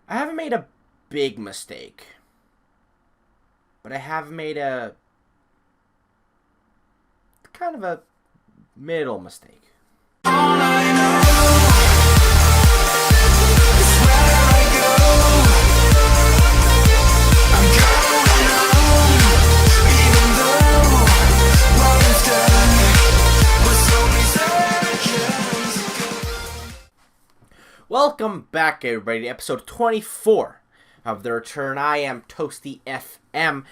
I haven't made a big mistake, but I have made a kind of a middle mistake. Welcome back, everybody, to episode 24 of The Return. I am Toasty FM,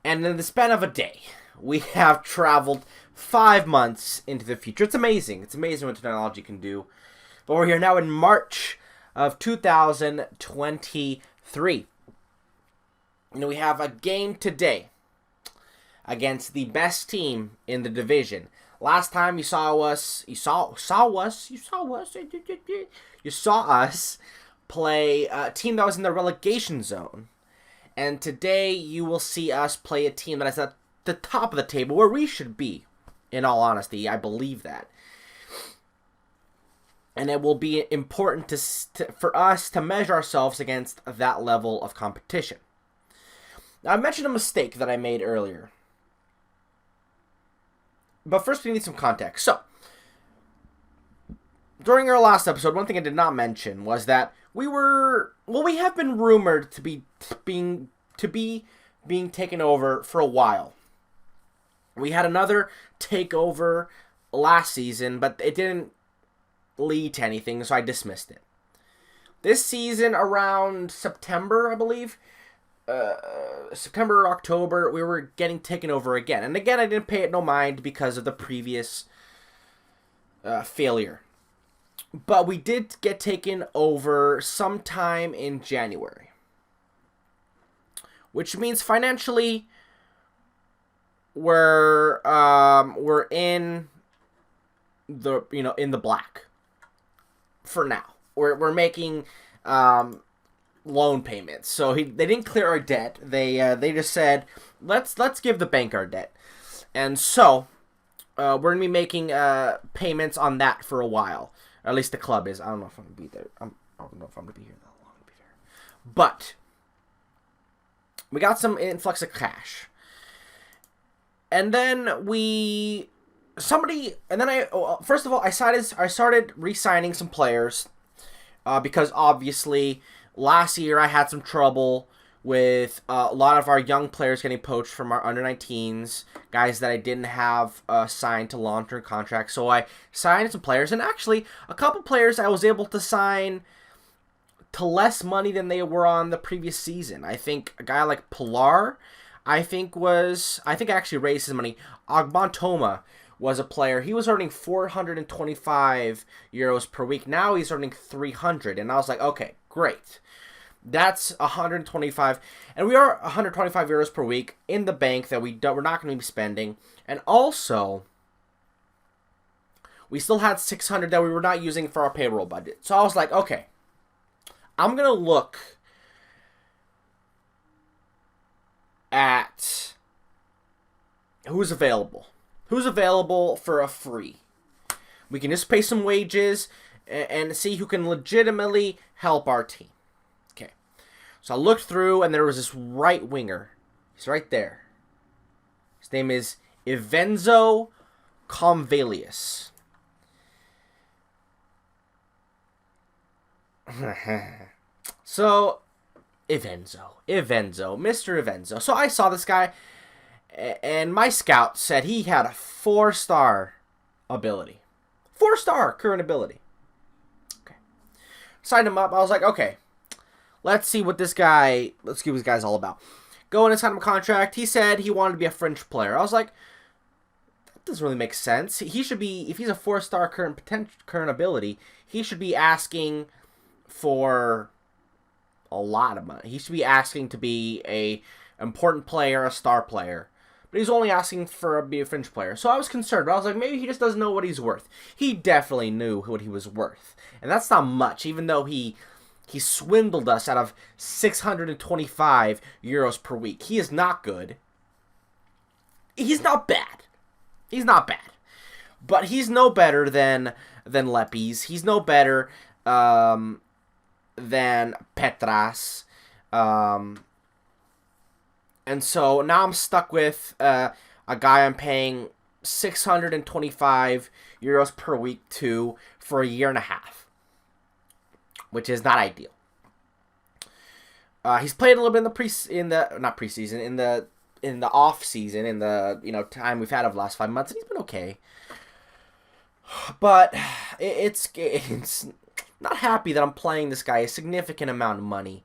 and in the span of a day, we have traveled 5 months into the future. It's amazing. It's amazing what technology can do. But we're here now in March of 2023. And we have a game today against the best team in the division. Last time you saw us play a team that was in the relegation zone. And today you will see us play a team that is at the top of the table, where we should be. In all honesty, I believe that. And it will be important for us to measure ourselves against that level of competition. Now, I mentioned a mistake that I made earlier. But first we need some context. So, during our last episode, one thing I did not mention was that we have been rumored to be being taken over for a while. We had another takeover last season, but it didn't lead to anything, so I dismissed it. This season, around September, I believe, September or October, we were getting taken over again. And again, I didn't pay it no mind because of the previous failure. But we did get taken over sometime in January. Which means financially, we're in the in the black for now. We're making loan payments. So they didn't clear our debt. They just said let's give the bank our debt, and so we're gonna be making payments on that for a while. Or at least the club is. I don't know if I'm gonna be there. I don't know if I'm gonna be here that long to be fair, but we got some influx of cash, and then first of all I started re-signing some players because obviously last year I had some trouble with a lot of our young players getting poached from our under-19s, guys that I didn't have signed to long-term contracts. So I signed some players, and actually a couple players I was able to sign to less money than they were on the previous season. I think a guy like Pilar, I think I actually raised his money. Agbantoma was a player. He was earning 425 euros per week. Now he's earning 300, and I was like, okay, great. That's 125, and we are 125 euros per week in the bank that we're not going to be spending. And also, we still had 600 that we were not using for our payroll budget. So I was like, okay, I'm going to look at who's available. Who's available for a free. We can just pay some wages and see who can legitimately help our team. So I looked through, and there was this right winger. He's right there. His name is Ivenzo Convalius. So, Mr. Ivenzo. So I saw this guy, and my scout said he had a 4-star ability. 4-star current ability. Okay. Signed him up. I was like, okay. Let's see what this guy's all about. Go in and sign him a contract. He said he wanted to be a French player. I was like, that doesn't really make sense. He should be, if he's a 4-star current ability, he should be asking for a lot of money. He should be asking to be a important player, a star player. But he's only asking for be a French player. So I was concerned. But I was like, maybe he just doesn't know what he's worth. He definitely knew what he was worth. And that's not much, even though he swindled us out of 625 euros per week. He is not good. He's not bad. But he's no better than Lepes. He's no better than Petras. And so now I'm stuck with a guy I'm paying 625 euros per week to for a year and a half, which is not ideal. He's played a little bit in the off season, in the time we've had of the last 5 months, and he's been okay. But it's not happy that I'm playing this guy a significant amount of money.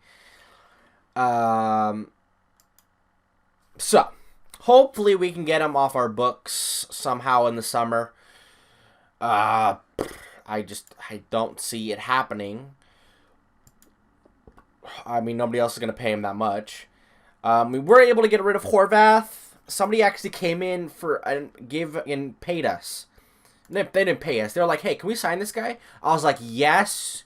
So hopefully we can get him off our books somehow in the summer. I don't see it happening. I mean, nobody else is going to pay him that much. We were able to get rid of Horvath. Somebody actually came in and paid us. They didn't pay us. They were like, hey, can we sign this guy? I was like, yes,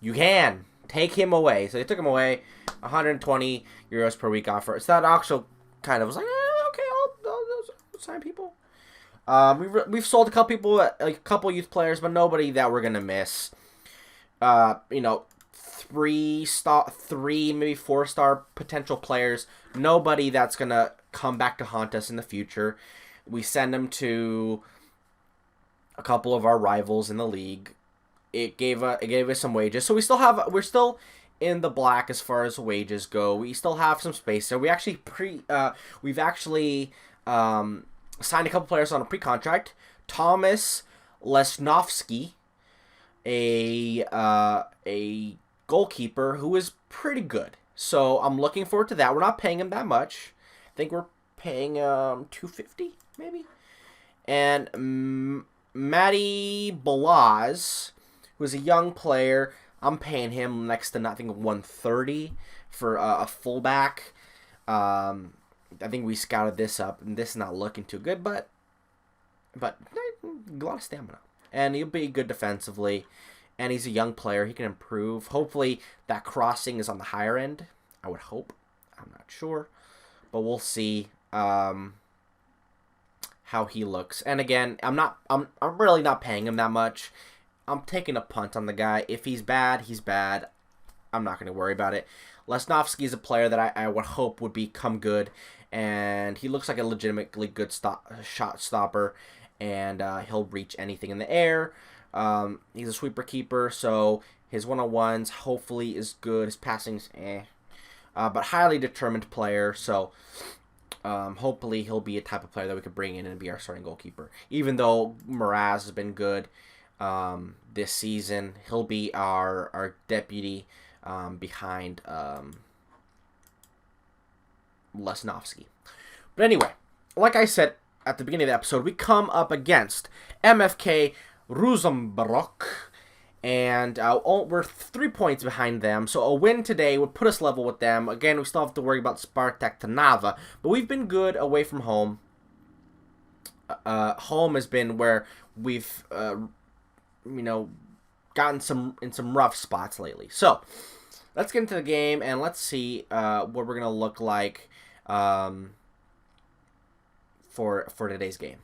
you can. Take him away. So they took him away. 120 euros per week offer. So that actual kind of was like, okay, I'll sign people. We've sold a couple people, a couple youth players, but nobody that we're going to miss. 3 maybe 4-star potential players. Nobody that's going to come back to haunt us in the future. We send them to a couple of our rivals in the league. It gave us some wages. So we're still in the black as far as wages go. We still have some space there. We've actually signed a couple players on a pre-contract. Thomas Lesnovsky, a goalkeeper who is pretty good. So I'm looking forward to that. We're not paying him that much. I think we're paying 250 maybe. And Matty Balaz, who's a young player, I'm paying him next to, I think, 130 for a fullback. I think we scouted this up, and this is not looking too good, but a lot of stamina. And he'll be good defensively, and he's a young player. He can improve. Hopefully that crossing is on the higher end. I would hope. I'm not sure, but we'll see how he looks. And again, I'm really not paying him that much. I'm taking a punt on the guy. If he's bad, he's bad. I'm not going to worry about it. Lesnovsky is a player that I would hope would become good, and he looks like a legitimately good shot stopper, and he'll reach anything in the air. He's a sweeper keeper, so his one-on-ones hopefully is good. His passing's but highly determined player, so hopefully he'll be a type of player that we could bring in and be our starting goalkeeper. Even though Mraz has been good this season, he'll be our deputy behind Lesnovsky. But anyway, like I said at the beginning of the episode, we come up against MFK Rosenborg, and we're 3 points behind them, so a win today would put us level with them. Again, we still have to worry about Spartak Trnava, but we've been good away from home. Home has been where we've gotten in some rough spots lately. So let's get into the game, and let's see what we're gonna look like for today's game.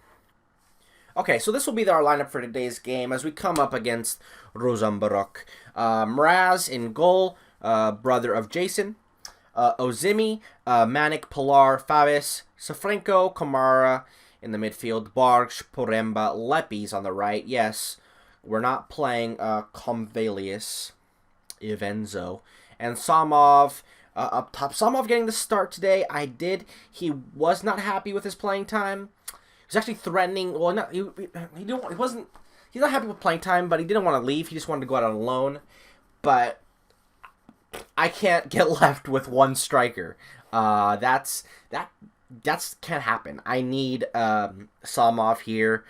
Okay, so this will be our lineup for today's game as we come up against Rosenborg. Mraz in goal, brother of Jason. Ozimi, Manik, Pilar, Favis, Safrenko, Kamara in the midfield. Barge, Poremba, Lepis on the right. Yes, we're not playing Convalius, Ivenzo. And Samov up top. Samov getting the start today. He was not happy with his playing time. He was actually threatening. Well, he's not happy with playing time, but he didn't want to leave. He just wanted to go out on loan. But I can't get left with one striker. That can't happen. I need Samov here.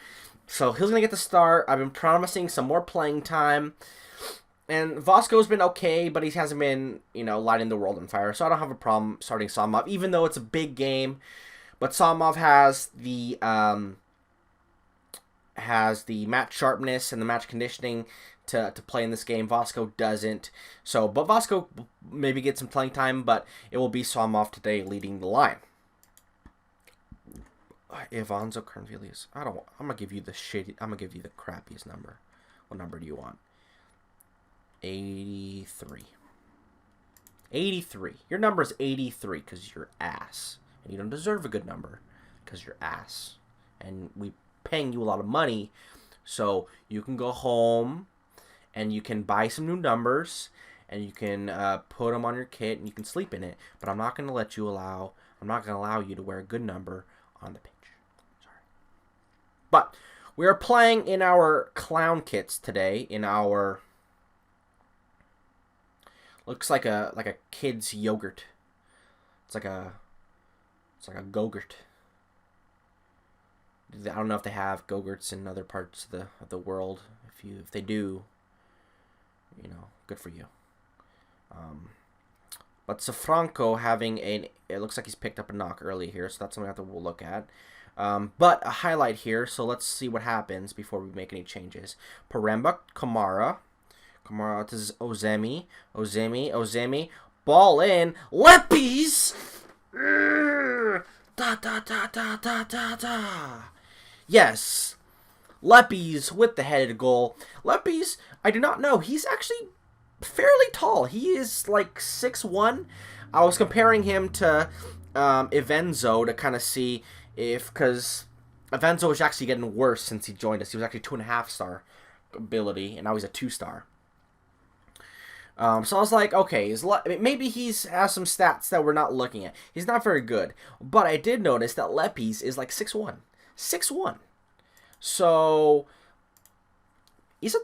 So he's gonna get the start. I've been promising some more playing time. And Vasco's been okay, but he hasn't been, lighting the world on fire. So I don't have a problem starting Samov, even though it's a big game. But Samov has the match sharpness and the match conditioning to play in this game. Vasco doesn't. But Vasco maybe get some playing time, but it will be Samov today leading the line. Ivanzo Cornelius. I'm gonna give you the crappiest number. What number do you want? 83. 83. Your number is 83 because you're ass. And you don't deserve a good number because you're ass. And we paying you a lot of money so you can go home and you can buy some new numbers and you can put them on your kit and you can sleep in it. But I'm not going to I'm not going to allow you to wear a good number on the pitch. Sorry. But we are playing in our clown kits today in our... Looks like a kid's yogurt. It's like a Go-Gurt. I don't know if they have Go-Gurts in other parts of the world. If they do, you know, good for you. But Safranco having it looks like he's picked up a knock early here, so that's something we'll look at. But a highlight here, so let's see what happens before we make any changes. Paremba, Kamara to Ozemi. Ball in. Leppies! Yes. Leppies with the headed goal. Leppies, I do not know. He's actually fairly tall. He is like 6'1". I was comparing him to Evenzo to kind of see if... Because Evenzo is actually getting worse since he joined us. He was actually 2.5 star ability, and now he's a 2-star. So I was like, okay, maybe he has some stats that we're not looking at. He's not very good. But I did notice that Leppies is like 6'1". 6'1". So he's a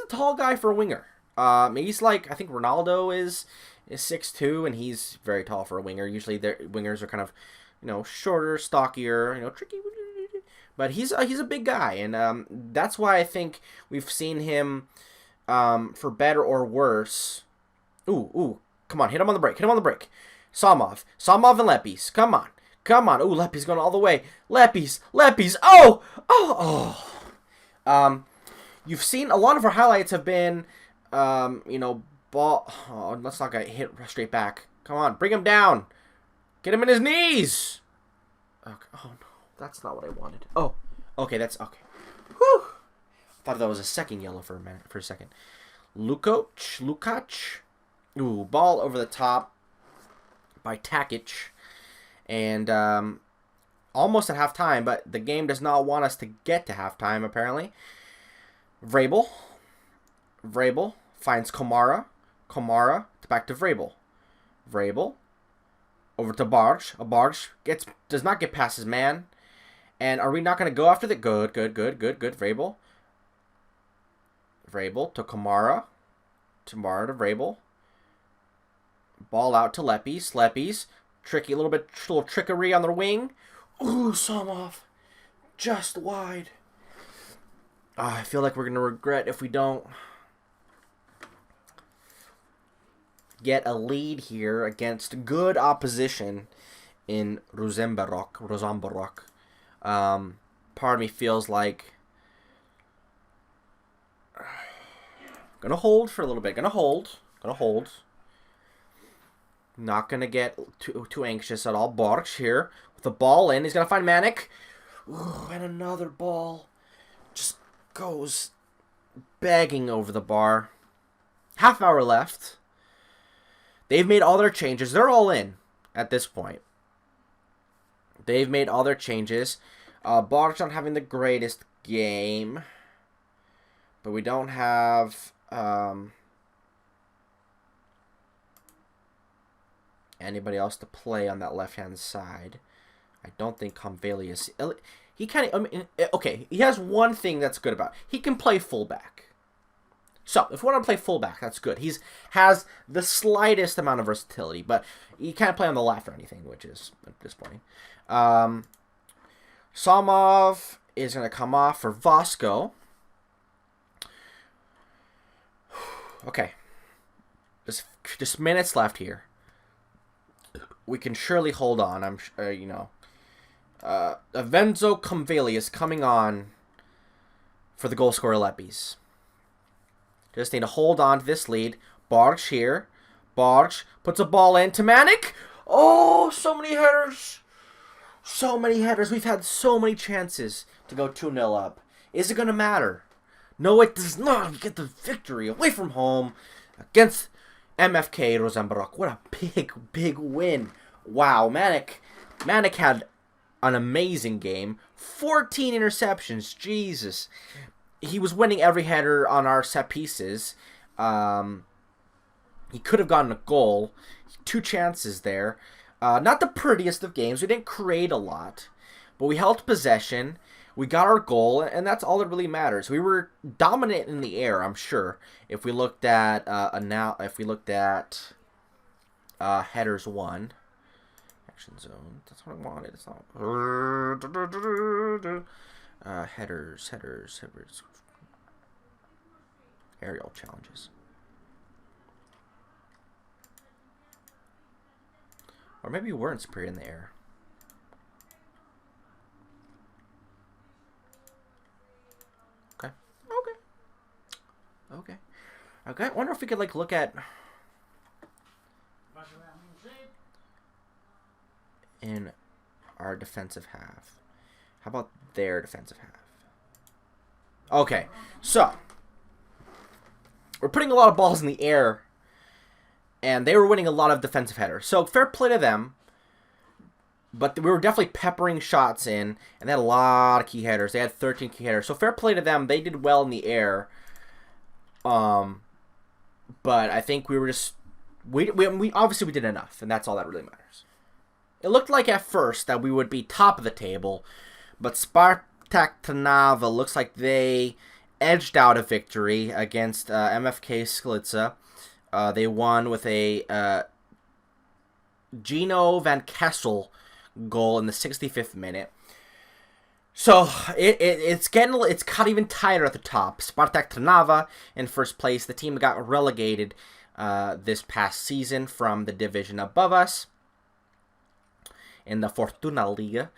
tall guy for a winger. He's like, I think Ronaldo is 6'2", and he's very tall for a winger. Usually their wingers are kind of, you know, shorter, stockier, you know, tricky. But he's a big guy, and that's why I think we've seen him for better or worse. Ooh, come on, hit him on the break. Samov and Leppies, come on. Ooh, Leppies going all the way. Leppies, oh. You've seen a lot of our highlights have been, you know, ball. Oh, let's not get hit straight back. Come on, bring him down. Get him in his knees. Okay. Oh no, that's not what I wanted. Oh, okay, that's okay. Whew. Thought that was a second yellow for a second. Lukac. Ooh, ball over the top by Takic. And almost at halftime, but the game does not want us to get to halftime, apparently. Vrabel finds Kamara. Back to Vrabel. Over to Barge. Barge does not get past his man. And are we not going to go after the... Good. Vrabel to Kamara. To Vrabel. Ball out to Leppies. Little trickery on the wing. Ooh, Somov. Just wide. I feel like we're going to regret if we don't get a lead here against good opposition in Rosenborg. Part of me feels like gonna hold for a little bit. Gonna hold. Not gonna get too anxious at all. Borch here with the ball in. He's gonna find Manik. Ooh, and another ball just goes begging over the bar. Half hour left. They've made all their changes. They're all in at this point. They've made all their changes. Borch not having the greatest game. But we don't have anybody else to play on that left-hand side. I don't think Convalius... He kind of... I mean, okay, he has one thing that's good about it. He can play fullback. So, if we want to play fullback, that's good. He has the slightest amount of versatility, but he can't play on the left or anything, which is disappointing. Samov is going to come off for Vasco. Okay. Just minutes left here. We can surely hold on. I'm you know. Avenzo Convalius coming on for the goal scorer Leppies. Just need to hold on to this lead. Barge here. Barge puts a ball in to Manik. Oh, so many headers. So many headers. We've had so many chances to go 2-0 up. Is it going to matter? No, it does not. We get the victory away from home. against MFK Rosenbrock. What a big win. Wow, Manic had an amazing game. 14 interceptions. Jesus. He was winning every header on our set pieces. He could have gotten a goal. 2 chances there. Not the prettiest of games. We didn't create a lot. But we held possession. We got our goal, and that's all that really matters. We were dominant in the air, I'm sure. If we looked at headers 1, action zone. That's what I wanted. It's not headers. Aerial challenges. Or maybe we weren't superior in the air. Okay. I wonder if we could like look at in our defensive half. How about their defensive half? Okay, so we're putting a lot of balls in the air, and they were winning a lot of defensive headers. So fair play to them. But we were definitely peppering shots in, and they had a lot of key headers. They had 13 key headers. So fair play to them. They did well in the air. But I think we were just we obviously we did enough, and that's all that really matters. It looked like at first that we would be top of the table, but Spartak Trnava looks like they edged out a victory against MFK Skalica. They won with a Gino Van Kessel goal in the 65th minute. So it's cut even tighter at the top. Spartak Trnava in first place. The team got relegated this past season from the division above us in the Fortuna Liga,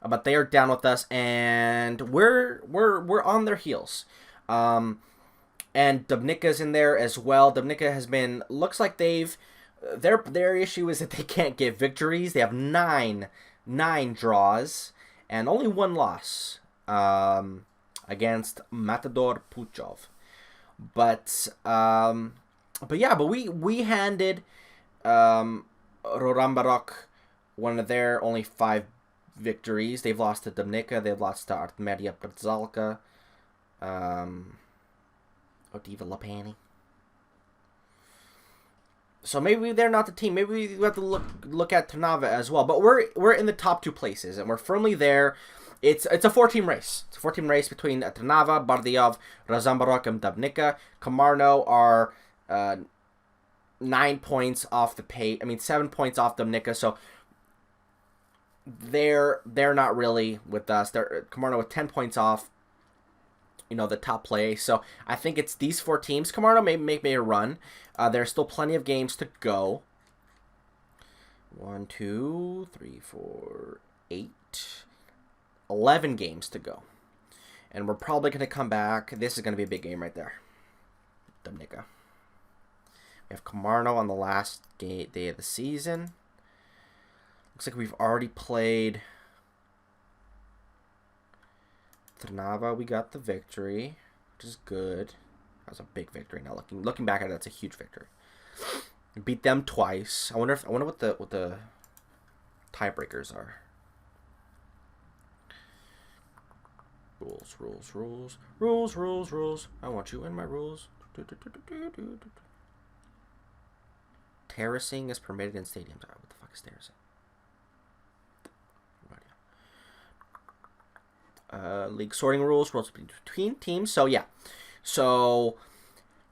but they are down with us, and we're on their heels. And Dubnika's in there as well. Dubnika has been looks like they've their issue is that they can't get victories. They have nine draws and only 1 loss against Matador Puchov. But we handed Rorambarok one of their only 5 victories. They've lost to Dubnica, they've lost to Artmedia Przalka, Odiva Lapani. So maybe they're not the team. Maybe we have to look at Trnava as well. But we're in the top 2 places, and we're firmly there. It's a 4-team race. It's a 4-team race between Trnava, Bardiov, Rosenbrock, and Dubnica. Komarno are 9 points off the pace. 7 points off Dubnica. So they're not really with us. They're Komarno with 10 points off, the top place. So I think it's these 4 teams. Komarno may make a run. There's still plenty of games to go. 1, 2, 3, 4, 8, 11 games to go. And we're probably going to come back. This is going to be a big game right there. Dubnica. We have Komarno on the last day of the season. Looks like we've already played Trnava. We got the victory, which is good. That was a big victory. Now looking back at it, that's a huge victory. We beat them twice. I wonder what the tiebreakers are. Rules. I want you in my rules. Terracing is permitted in stadiums. What the fuck is terracing? League sorting rules between teams. So yeah, so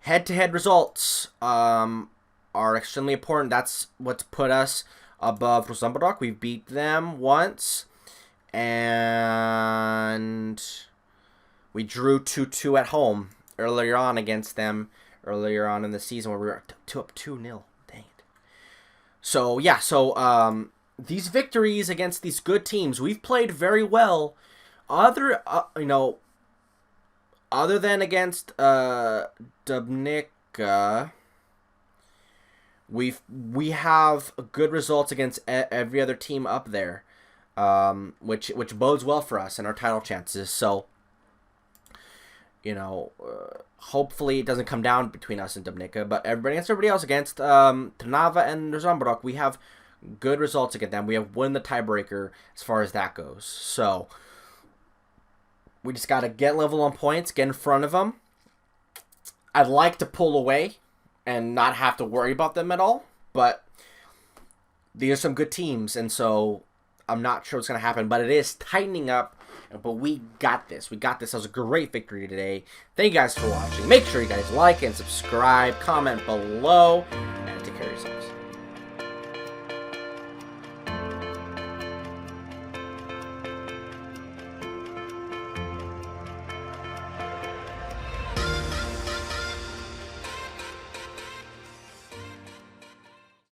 head-to-head results are extremely important. That's what's put us above Rosenbrock. We beat them once, and we drew 2-2 at home earlier on against them earlier on in the season where we were up 2-0. Dang it. So yeah, these victories against these good teams, we've played very well. Other than against Dubnica, we have good results against every other team up there, which bodes well for us and our title chances. So You know, hopefully it doesn't come down between us and Dubnica, but everybody else against Trnava and Zombrok, we have good results against them. We have won the tiebreaker as far as that goes. So we just got to get level on points, get in front of them. I'd like to pull away and not have to worry about them at all, but these are some good teams, and so I'm not sure what's going to happen, but it is tightening up. But we got this. We got this. That was a great victory today. Thank you guys for watching. Make sure you guys like and subscribe, comment below, and take care of yourselves.